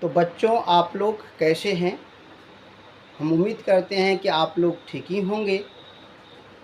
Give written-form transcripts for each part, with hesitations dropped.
तो बच्चों, आप लोग कैसे हैं? हम उम्मीद करते हैं कि आप लोग ठीक ही होंगे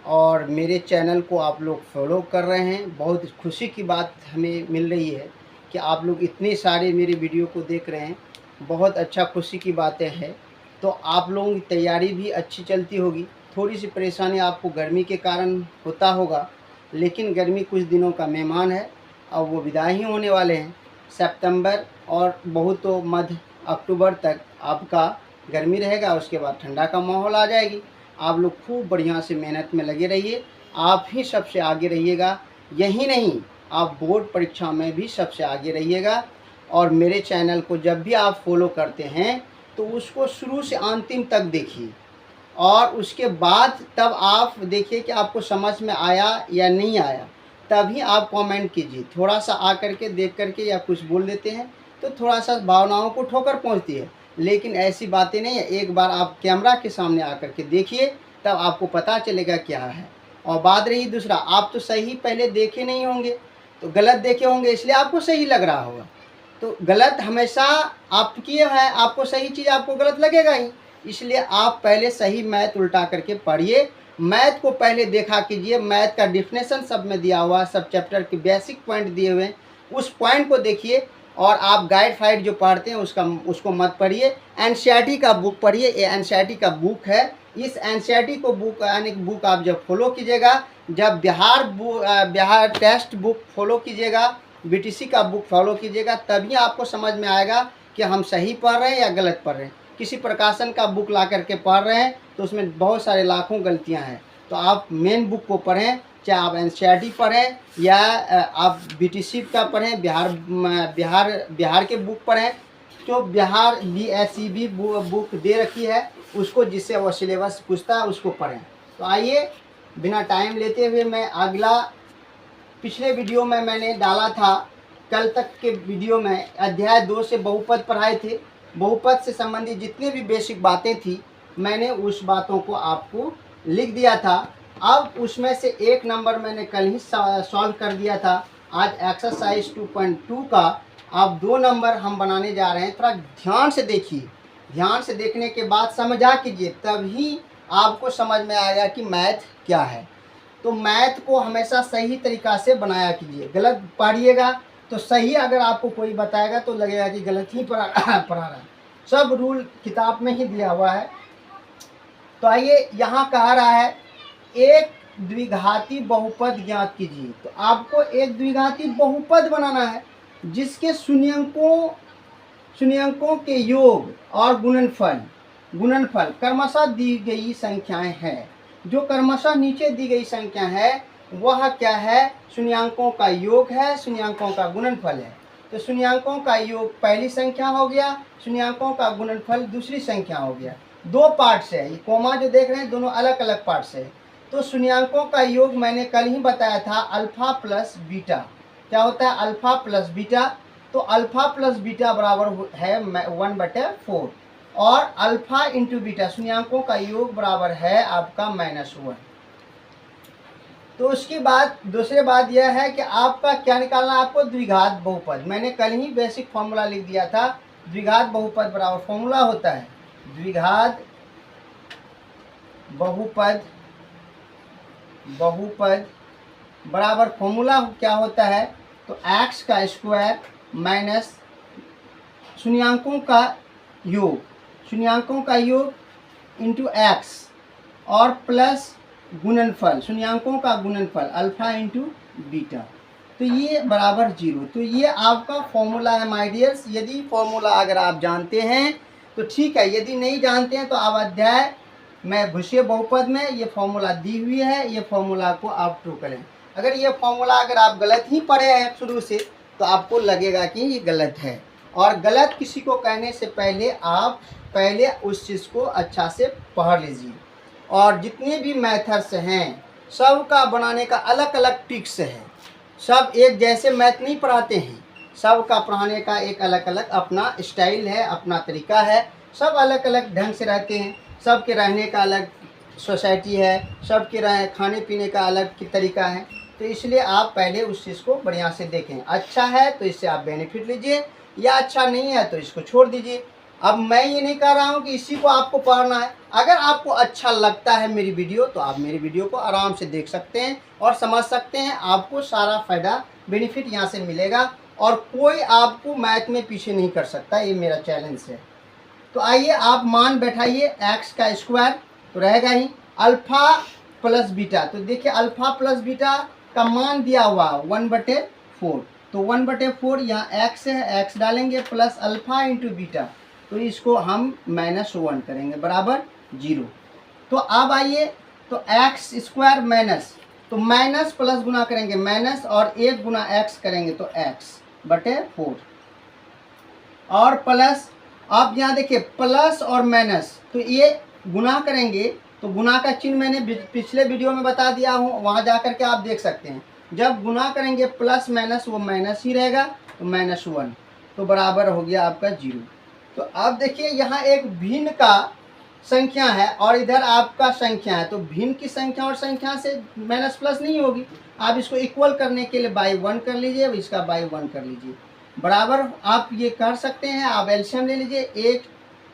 और मेरे चैनल को आप लोग फॉलो कर रहे हैं। बहुत खुशी की बात हमें मिल रही है कि आप लोग इतने सारे मेरे वीडियो को देख रहे हैं। बहुत अच्छा, खुशी की बातें हैं। तो आप लोगों की तैयारी भी अच्छी चलती होगी। थोड़ी सी परेशानी आपको गर्मी के कारण होता होगा, लेकिन गर्मी कुछ दिनों का मेहमान है और वो विदाई ही होने वाले हैं। सितंबर और बहुत तो मध्य अक्टूबर तक आपका गर्मी रहेगा, उसके बाद ठंडा का माहौल आ जाएगी। आप लोग खूब बढ़िया से मेहनत में लगे रहिए। आप ही सबसे आगे रहिएगा। यही नहीं, आप बोर्ड परीक्षा में भी सबसे आगे रहिएगा। और मेरे चैनल को जब भी आप फॉलो करते हैं तो उसको शुरू से अंतिम तक देखिए, और उसके बाद तब आप देखिए कि आपको समझ में आया या नहीं आया। तभी आप कमेंट कीजिए। थोड़ा सा आकर के देख करके या कुछ बोल देते हैं तो थोड़ा सा भावनाओं को ठोकर पहुंचती है, लेकिन ऐसी बातें नहीं है। एक बार आप कैमरा के सामने आकर के देखिए, तब आपको पता चलेगा क्या है। और बात रही दूसरा, आप तो सही पहले देखे नहीं होंगे, तो गलत देखे होंगे, इसलिए आपको सही लग रहा होगा। तो गलत हमेशा आपकी है, आपको सही चीज़ आपको गलत लगेगा ही। इसलिए आप पहले सही मैथ उल्टा करके पढ़िए। मैथ को पहले देखा कीजिए। मैथ का डिफिनेशन सब में दिया हुआ है, सब चैप्टर के बेसिक पॉइंट दिए हुए हैं, उस पॉइंट को देखिए। और आप गाइड फाइड जो पढ़ते हैं उसको मत पढ़िए। एनसीईआरटी का बुक पढ़िए। ये एनसीईआरटी का बुक है। इस एनसीईआरटी को बुक यानी बुक आप जब फॉलो कीजिएगा, जब बिहार टेस्ट बुक फॉलो कीजिएगा, बीटीसी का बुक फॉलो कीजिएगा, तभी आपको समझ में आएगा कि हम सही पढ़ रहे हैं या गलत पढ़ रहे हैं। किसी प्रकाशन का बुक ला करके पढ़ रहे हैं तो उसमें बहुत सारे लाखों गलतियां हैं। तो आप मेन बुक को पढ़ें, चाहे आप एनसीईआरटी पढ़ें या आप बीटीसी का पढ़ें, बिहार के बुक पढ़ें। जो बिहार बीएसईबी बुक दे रखी है उसको, जिससे वो सिलेबस पूछता है उसको पढ़ें। तो आइए, बिना टाइम लेते हुए मैं अगला, पिछले वीडियो में मैंने डाला था, कल तक के वीडियो में अध्याय 2 से बहुपद पढ़ाए थे। बहुपद से संबंधित जितनी भी बेसिक बातें थी मैंने उस बातों को आपको लिख दिया था। अब उसमें से एक नंबर मैंने कल ही सॉल्व कर दिया था। आज एक्सरसाइज 2.2 का आप 2 नंबर हम बनाने जा रहे हैं। थोड़ा ध्यान से देखिए। ध्यान से देखने के बाद समझा कीजिए, तभी आपको समझ में आएगा कि मैथ क्या है। तो मैथ को हमेशा सही तरीक़ा से बनाया कीजिए। गलत पढ़िएगा तो सही अगर आपको कोई बताएगा तो लगेगा कि गलत ही पढ़ा रहा है। सब रूल किताब में ही दिया हुआ है। तो आइए, यहाँ कहा रहा है एक द्विघाती बहुपद ज्ञात कीजिए। तो आपको एक द्विघाती बहुपद बनाना है जिसके शून्यंकों के योग और गुणनफल क्रमशः दी गई संख्याएं हैं। जो क्रमशः नीचे दी गई संख्या है वह क्या है? शून्यंकों का योग है, शून्यंकों का गुणनफल है। तो शून्यंकों का योग पहली संख्या हो गया, शून्यंकों का गुणनफल दूसरी संख्या हो गया। 2 पार्ट से है, ये कोमा जो देख रहे हैं दोनों अलग अलग पार्ट से है। तो शून्यंकों का योग मैंने कल ही बताया था, अल्फा प्लस बीटा। क्या होता है? Alpha plus beta. तो अल्फा प्लस बीटा बराबर है 1/4, और अल्फा इंटू बीटा शून्यंकों का योग बराबर है आपका -1। तो उसके बाद दूसरी बात यह है कि आपका क्या निकालना है? आपको द्विघात बहुपद। मैंने कल ही बेसिक फॉर्मूला लिख दिया था। द्विघात बहुपद बराबर फॉर्मूला होता है द्विघात बहुपद बराबर फॉर्मूला क्या होता है? तो x का स्क्वायर माइनस शून्यंकों का योग इंटू x और प्लस गुणनफल, शून्यंकों का गुणनफल अल्फा इंटू बीटा। तो ये बराबर 0। तो ये आपका फॉर्मूला है माय डियर्स। यदि फॉर्मूला अगर आप जानते हैं तो ठीक है, यदि नहीं जानते हैं तो आप अध्याय में घुसिए बहुपद में, ये फॉर्मूला दी हुई है, ये फॉर्मूला को आप ट्रू करें। अगर ये फॉर्मूला अगर आप गलत ही पढ़े हैं शुरू से तो आपको लगेगा कि ये गलत है। और गलत किसी को कहने से पहले आप पहले उस चीज़ को अच्छा से पढ़ लीजिए। और जितने भी मेथड्स हैं सब का बनाने का अलग अलग टिक्स है। सब एक जैसे मैथ नहीं पढ़ाते हैं, सब का पढ़ाने का एक अलग अलग अपना स्टाइल है, अपना तरीका है। सब अलग अलग ढंग से रहते हैं, सबके रहने का अलग सोसाइटी है, सबके खाने पीने का अलग तरीका है। तो इसलिए आप पहले उस चीज़ को बढ़िया से देखें। अच्छा है तो इससे आप बेनिफिट लीजिए, या अच्छा नहीं है तो इसको छोड़ दीजिए। अब मैं ये नहीं कह रहा हूँ कि इसी को आपको पढ़ना है। अगर आपको अच्छा लगता है मेरी वीडियो तो आप मेरी वीडियो को आराम से देख सकते हैं और समझ सकते हैं। आपको सारा फ़ायदा बेनिफिट यहाँ से मिलेगा और कोई आपको मैथ में पीछे नहीं कर सकता, ये मेरा चैलेंज है। तो आइए आप मान बैठाइए एक्स का स्क्वायर तो रहेगा ही अल्फ़ा प्लस बीटा। तो देखिए अल्फ़ा प्लस बीटा का मान दिया हुआ 1/4। तो 1/4 यहाँ एक्स है, एक्स डालेंगे प्लस अल्फ़ा इंटू बीटा, तो इसको हम -1 करेंगे बराबर 0। तो अब आइए तो एक्स स्क्वायर माइनस, तो माइनस प्लस गुना करेंगे माइनस और 1 गुना एक्स करेंगे तो x/4 और प्लस। आप यहाँ देखिए प्लस और माइनस, तो ये गुना करेंगे तो गुना का चिन्ह मैंने पिछले वीडियो में बता दिया हूँ, वहाँ जा कर के आप देख सकते हैं। जब गुना करेंगे प्लस माइनस वो माइनस ही रहेगा, तो -1 तो बराबर हो गया आपका 0। तो अब देखिए यहाँ एक भिन्न का संख्या है और इधर आपका संख्या है, तो भिन्न की संख्या और संख्या से माइनस प्लस नहीं होगी। आप इसको इक्वल करने के लिए बाई 1 कर लीजिए, इसका बाई 1 कर लीजिए बराबर। आप ये कर सकते हैं, आप एलसीएम ले लीजिए 1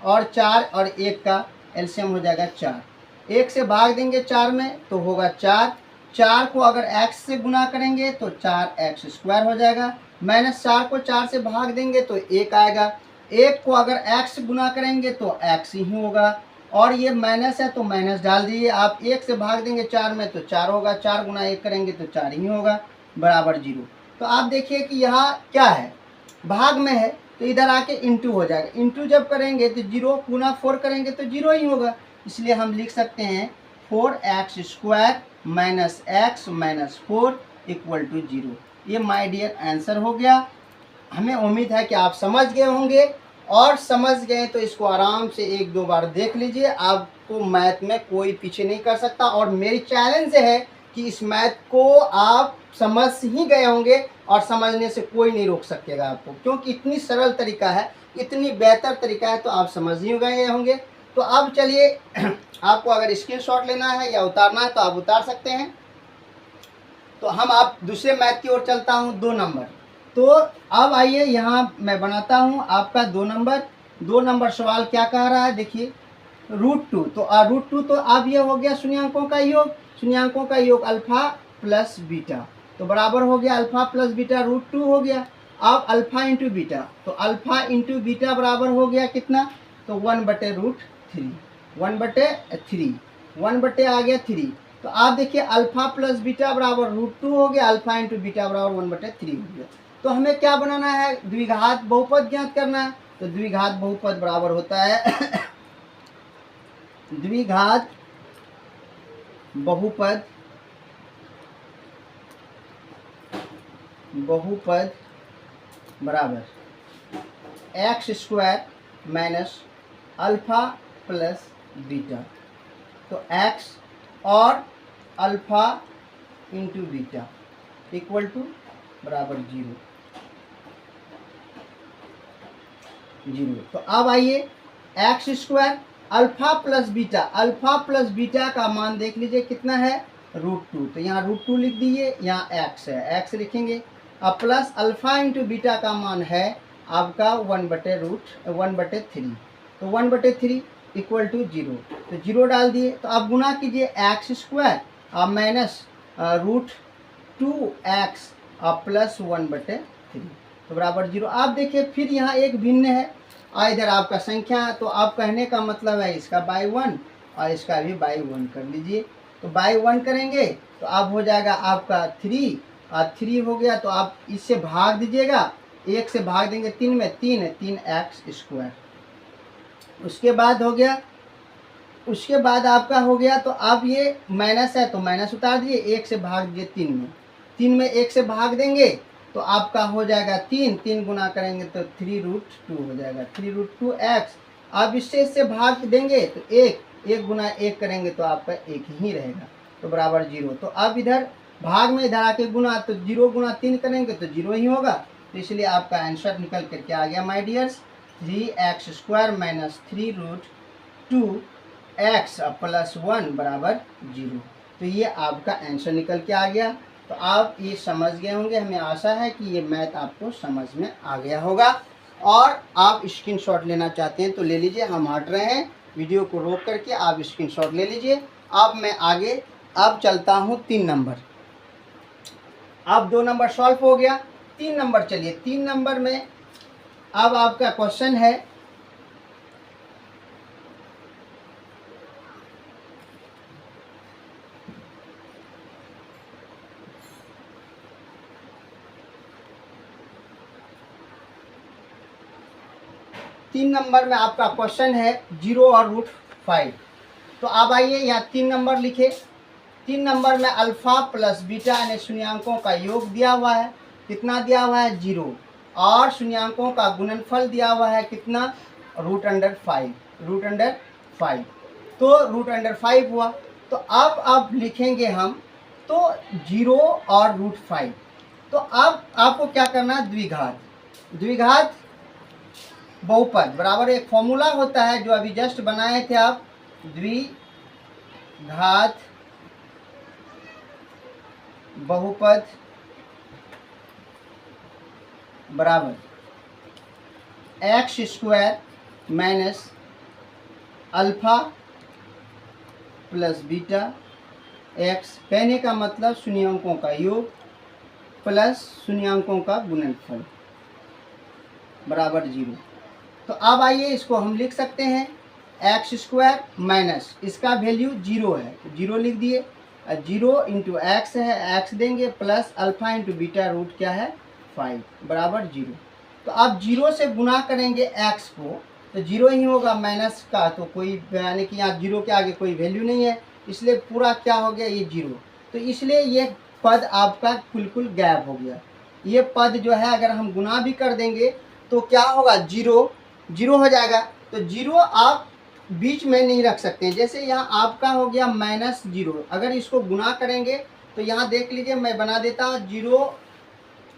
और 4 और 1 का एलसीएम हो जाएगा 4। 1 से भाग देंगे 4 में तो होगा 4। 4 को अगर x से गुना करेंगे तो 4x² हो जाएगा। -4 को 4 से भाग देंगे तो 1 आएगा। 1 को अगर x गुना करेंगे तो x ही होगा और ये माइनस है तो माइनस डाल दीजिए। आप 1 से भाग देंगे 4 में तो 4 होगा, 4 गुना 1 करेंगे तो 4 ही होगा बराबर 0। तो आप देखिए कि यहाँ क्या है, भाग में है तो इधर आके इंटू हो जाएगा। इंटू जब करेंगे तो 0 गुना 4 करेंगे तो 0 ही होगा, इसलिए हम लिख सकते हैं 4x² minus x minus 4 equal to 0। ये माय डियर आंसर हो गया। हमें उम्मीद है कि आप समझ गए होंगे और समझ गए तो इसको आराम से 1-2 बार देख लीजिए। आपको मैथ में कोई पीछे नहीं कर सकता और मेरी चैलेंज है कि इस मैथ को आप समझ ही गए होंगे और समझने से कोई नहीं रोक सकेगा आपको, क्योंकि इतनी सरल तरीका है, इतनी बेहतर तरीका है, तो आप समझ ही गए होंगे। तो अब चलिए आपको अगर स्क्रीनशॉट लेना है या उतारना है तो आप उतार सकते हैं। तो हम आप दूसरे मैथ की ओर चलता हूँ, 2 नंबर। तो अब आइए यहाँ मैं बनाता हूँ आपका 2 नंबर सवाल क्या कह रहा है, देखिए √2। तो √2 तो अब ये हो गया शून्यांकों का योग, शून्यांकों का योग अल्फ़ा प्लस बीटा, तो बराबर हो गया अल्फ़ा प्लस बीटा √2 हो गया। अब अल्फ़ा इंटू बीटा, तो अल्फ़ा इंटू बीटा बराबर हो गया कितना, तो 1/√3, 1/3, 1 आ गया 3। तो आप देखिए अल्फ़ा प्लस बीटा बराबर √2 हो गया, अल्फ़ा इंटू बीटा बराबर 1/3 हो गया। तो हमें क्या बनाना है, द्विघात बहुपद ज्ञात करना है। तो द्विघात बहुपद बराबर होता है द्विघात बहुपद बराबर x² minus alpha plus beta. तो x और alpha into beta equal to बराबर 0। तो अब आइए x² alpha plus beta, alpha plus beta का मान देख लीजिए कितना है √2। तो यहाँ √2 लिख दीजिए, यहाँ x है, x लिखेंगे। अब प्लस अल्फ़ा इंटू बीटा का मान है आपका 1/3, तो 1/3 इक्वल टू 0। तो 0 डाल दिए। तो अब गुना कीजिए x² अब माइनस √2x अब प्लस 1/3 तो बराबर 0। आप देखिए फिर यहाँ एक भिन्न है और इधर आपका संख्या, तो आप कहने का मतलब है इसका बाई 1 और इसका भी बाई 1 कर लीजिए। तो बाई 1 करेंगे तो अब हो जाएगा आपका 3 और 3 हो गया। तो आप इससे भाग दीजिएगा, 1 से भाग देंगे 3 में, 3x²। उसके बाद हो गया, उसके बाद आपका हो गया। तो अब ये माइनस है तो माइनस उतार दिए, 1 से भाग दिए 3 में, 3 में 1 से भाग देंगे तो आपका हो जाएगा 3 गुना करेंगे तो 3√2 हो जाएगा, 3√2x। अब इससे भाग देंगे तो 1 गुना 1 करेंगे तो आपका 1 ही रहेगा, तो बराबर 0। तो अब इधर भाग में इधर आके गुना, तो 0 गुना 3 करेंगे तो 0 ही होगा। तो इसलिए आपका आंसर निकल करके आ गया my dears 3x² minus 3√2x plus 1 बराबर 0। तो ये आपका आंसर निकल के आ गया। तो आप ये समझ गए होंगे, हमें आशा है कि ये मैथ आपको समझ में आ गया होगा। और आप स्क्रीनशॉट लेना चाहते हैं तो ले लीजिए, हम हट रहे हैं, वीडियो को रोक करके आप स्क्रीनशॉट ले लीजिए। अब मैं आगे अब चलता हूँ 3 नंबर। अब 2 नंबर सॉल्व हो गया, 3 नंबर चलिए। 3 नंबर में अब आपका क्वेश्चन है, तीन नंबर में आपका क्वेश्चन है 0 और √5। तो अब आइए यहाँ 3 नंबर लिखे। 3 नंबर में अल्फ़ा प्लस बीटा यानी शून्यांकों का योग दिया हुआ है, कितना दिया हुआ है 0, और शून्यांकों का गुणनफल दिया हुआ है कितना √5, √5। तो √5 हुआ। तो अब लिखेंगे हम तो 0 और √5। तो अब आपको क्या करना है, द्विघात बहुपद बराबर एक फॉर्मूला होता है जो अभी जस्ट बनाए थे आप, द्विघात बहुपद बराबर x² minus alpha plus beta x, कहने का मतलब शून्यांकों का योग प्लस शून्यांकों का गुणनफल बराबर 0। तो अब आइए इसको हम लिख सकते हैं x² माइनस इसका वैल्यू 0 है, 0 लिख दिए, 0 इंटू एक्स है, x देंगे, plus alpha into beta root क्या है 5 बराबर 0। तो अब 0 से गुना करेंगे x को तो 0 ही होगा, माइनस का तो कोई यानी कि यहाँ 0 के आगे कोई वैल्यू नहीं है, इसलिए पूरा क्या हो गया ये 0। तो इसलिए ये पद आपका बिल्कुल गायब हो गया। ये पद जो है अगर हम गुना भी कर देंगे तो क्या होगा, 0 हो जाएगा। तो 0 आप बीच में नहीं रख सकते हैं, जैसे यहाँ आपका हो गया -0, अगर इसको गुना करेंगे तो यहाँ देख लीजिए मैं बना देता हूँ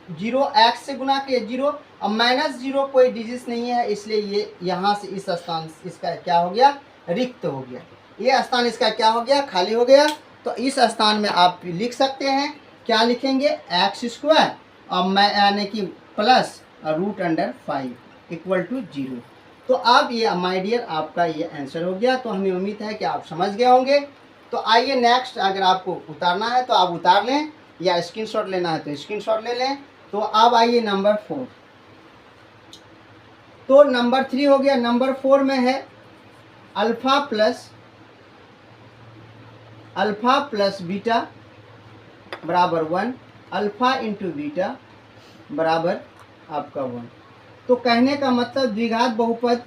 0 x से गुना किए 0 और -0 कोई डिजिट नहीं है, इसलिए ये यहाँ से इस स्थान इसका क्या हो गया, रिक्त हो गया, ये स्थान इसका क्या हो गया, खाली हो गया। तो इस स्थान में आप लिख सकते हैं, क्या लिखेंगे x² और मैं यानी कि प्लस √5 इक्वल टू 0। तो अब ये माय डियर आपका ये आंसर हो गया। तो हमें उम्मीद है कि आप समझ गए होंगे। तो आइए नेक्स्ट, अगर आपको उतारना है तो आप उतार लें या स्क्रीनशॉट लेना है तो स्क्रीनशॉट ले लें। तो अब आइए नंबर 4। तो नंबर 3 हो गया, नंबर 4 में है अल्फा प्लस बीटा बराबर 1, अल्फा इंटू बीटा बराबर आपका 1। तो कहने का मतलब द्विघात बहुपद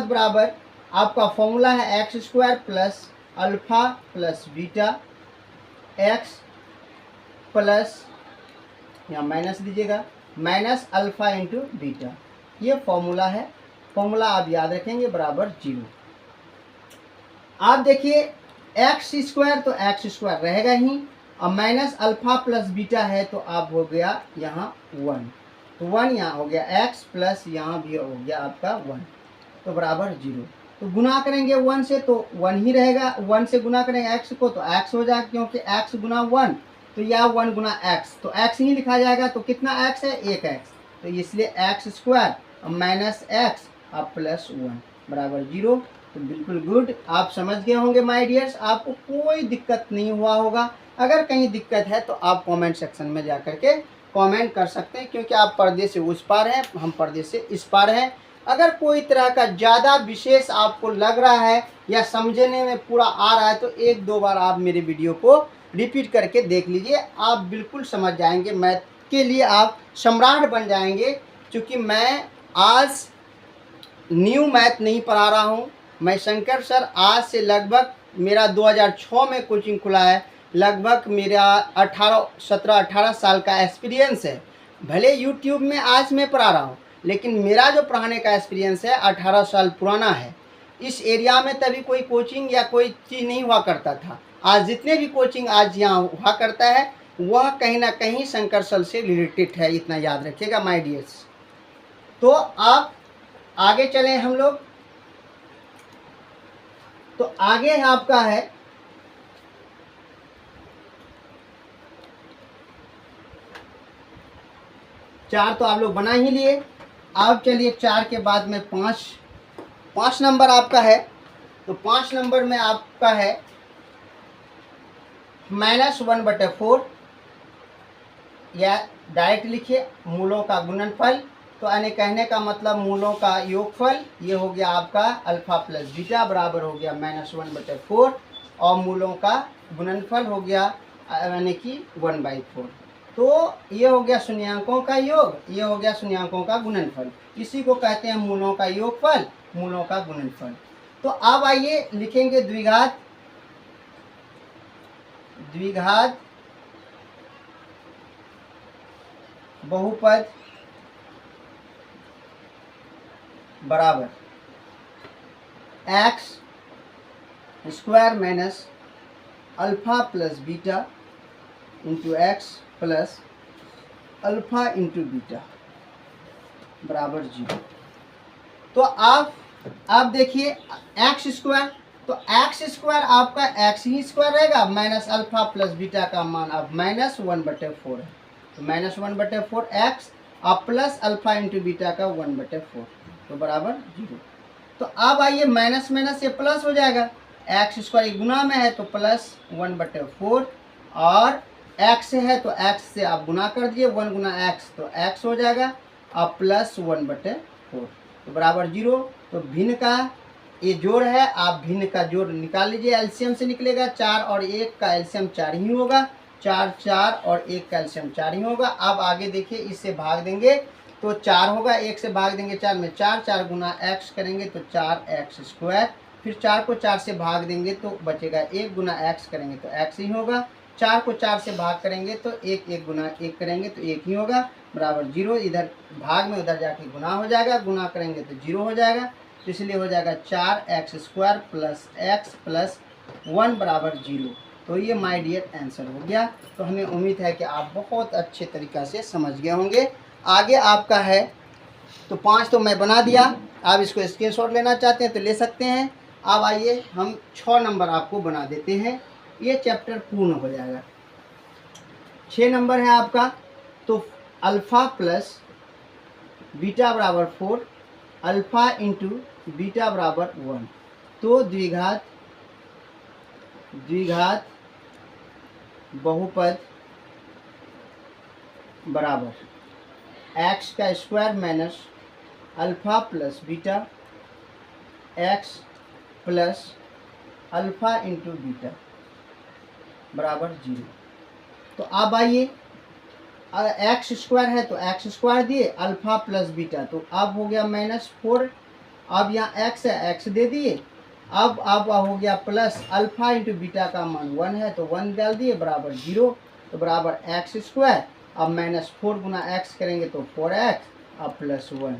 बराबर आपका फॉर्मूला है x² plus alpha plus beta x plus यहाँ माइनस दीजिएगा माइनस अल्फा इंटू बीटा, ये फॉर्मूला है। फॉर्मूला आप याद रखेंगे बराबर 0। आप देखिए x² तो x² रहेगा ही, और माइनस अल्फा प्लस बीटा है तो आप हो गया यहाँ 1, तो 1 यहाँ हो गया x प्लस यहाँ भी हो गया आपका 1, तो बराबर 0। तो गुना करेंगे 1 से तो 1 ही रहेगा, 1 से गुना करेंगे x को तो x हो जाएगा, क्योंकि x गुना 1 तो यह 1 गुना x तो x ही लिखा जाएगा। तो कितना x है, 1x, तो इसलिए x² और माइनस x और प्लस 1 बराबर 0। तो बिल्कुल गुड, आप समझ गए होंगे माय डियर्स, आपको कोई दिक्कत नहीं हुआ होगा। अगर कहीं दिक्कत है तो आप कमेंट सेक्शन में जा कर के कमेंट कर सकते हैं, क्योंकि आप पर्दे से उस पार हैं, हम पर्दे से इस पार हैं। अगर कोई तरह का ज़्यादा विशेष आपको लग रहा है या समझने में पूरा आ रहा है तो 1-2 बार आप मेरे वीडियो को रिपीट करके देख लीजिए, आप बिल्कुल समझ जाएंगे, मैथ के लिए आप सम्राट बन जाएंगे। क्योंकि मैं आज न्यू मैथ नहीं पढ़ा रहा हूँ, मैं शंकर सर आज से लगभग मेरा 2006 में कोचिंग खुला है, लगभग मेरा 17-18 साल का एक्सपीरियंस है। भले यूट्यूब में आज मैं पढ़ा रहा हूँ, लेकिन मेरा जो पढ़ाने का एक्सपीरियंस है 18 साल पुराना है। इस एरिया में तभी कोई कोचिंग या कोई चीज़ नहीं हुआ करता था। आज जितने भी कोचिंग आज यहाँ हुआ करता है वह कहीं ना कहीं शंकर सर से रिलेटेड है, इतना याद रखिएगा माय डियर्स। तो आप आगे चलें हम लोग। तो आगे आपका है 4 तो आप लोग बना ही लिए। अब चलिए 4 के बाद में 5 नंबर आपका है, तो 5 नंबर में आपका है -1/4, या डायरेक्ट लिखिए मूलों का गुणनफल। तो यानी कहने का मतलब मूलों का योगफल, ये हो गया आपका अल्फा प्लस बीटा बराबर हो गया -1/4, और मूलों का गुणनफल हो गया यानी कि 1/4। तो ये हो गया शून्यांकों का योग, ये हो गया शून्यांकों का गुणनफल। इसी को कहते हैं मूलों का योगफल, मूलों का गुणनफल। तो अब आइए लिखेंगे द्विघात बहुपद बराबर x square minus alpha plus beta into x plus alpha into beta बराबर 0। तो आप देखिए एक्स स्क्वायर, तो एक्स स्क्वायर आपका एक्स ही स्क्वायर रहेगा, माइनस अल्फा प्लस बीटा का मान अब -1/4 है, तो -1/4 एक्स अब प्लस अल्फा इंटू बीटा का 1/4, तो बराबर 0। तो अब आइए माइनस माइनस से प्लस हो जाएगा, एक्स स्क्वायर गुना में है तो प्लस 1/4, और एक्स है तो एक्स से आप गुना कर दिए, 1 गुना एक्स तो एक्स हो जाएगा, अब प्लस 1/4, तो बराबर 0। तो भिन्न का ये जोड़ है, आप भिन्न का जोड़ निकाल लीजिए, एलसीएम से निकलेगा 4 और 1 का एलसीएम 4 ही होगा, 4 और 1 का एलसीएम 4 ही होगा। अब आगे देखिए इससे भाग देंगे तो 4 होगा, 1 से भाग देंगे 4 में 4 गुना एक्स करेंगे तो 4x स्क्वायर, फिर 4 को 4 से भाग देंगे तो बचेगा 1 गुना एक्स करेंगे तो एक्स ही होगा, 4 को 4 से भाग करेंगे तो 1 गुना 1 करेंगे तो 1 ही होगा, बराबर 0। इधर भाग में उधर जाके गुना हो जाएगा, गुना करेंगे तो 0 हो जाएगा, तो इसलिए हो जाएगा 4x square plus x plus 1 बराबर 0। तो ये माय डियर आंसर हो गया। तो हमें उम्मीद है कि आप बहुत अच्छे तरीक़ा से समझ गए होंगे। आगे आपका है तो 5 तो मैं बना दिया, आप इसको स्क्रीनशॉट लेना चाहते हैं तो ले सकते हैं। अब आइए हम 6 नंबर आपको बना देते हैं, ये चैप्टर पूर्ण हो जाएगा। 6 नंबर है आपका, तो अल्फ़ा प्लस बीटा बराबर 4, अल्फ़ा इंटू बीटा बराबर 1। तो द्विघात बहुपद बराबर एक्स का square minus alpha plus beta x plus alpha into beta बराबर 0। तो अब आइए एक्स स्क्वायर है तो एक्स स्क्वायर दिए, अल्फ़ा प्लस बीटा तो अब हो गया -4, अब यहाँ एक्स है एक्स दे दिए, अब हो गया प्लस अल्फ़ा इंटू बीटा का मान 1 है तो 1 डाल दिए बराबर 0, तो बराबर एक्स स्क्वायर, अब -4 गुना एक्स करेंगे तो 4x, अब प्लस 1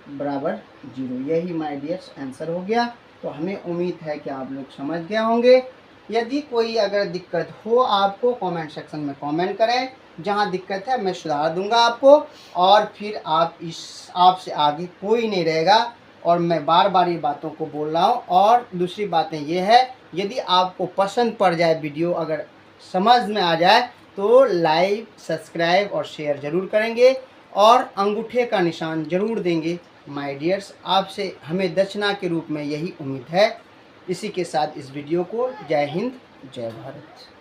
बराबर 0। यही माय डियर आंसर हो गया। तो हमें उम्मीद है कि आप लोग समझ गए होंगे। यदि कोई अगर दिक्कत हो आपको कमेंट सेक्शन में कमेंट करें, जहां दिक्कत है मैं सुधार दूंगा आपको, और फिर आपसे आगे कोई नहीं रहेगा। और मैं बार बार ये बातों को बोल रहा हूँ। और दूसरी बातें ये है, यदि आपको पसंद पड़ जाए वीडियो, अगर समझ में आ जाए तो लाइक सब्सक्राइब और शेयर ज़रूर करेंगे, और अंगूठे का निशान ज़रूर देंगे। माय डियर्स, आपसे हमें दक्षिणा के रूप में यही उम्मीद है। इसी के साथ इस वीडियो को जय हिंद जय भारत।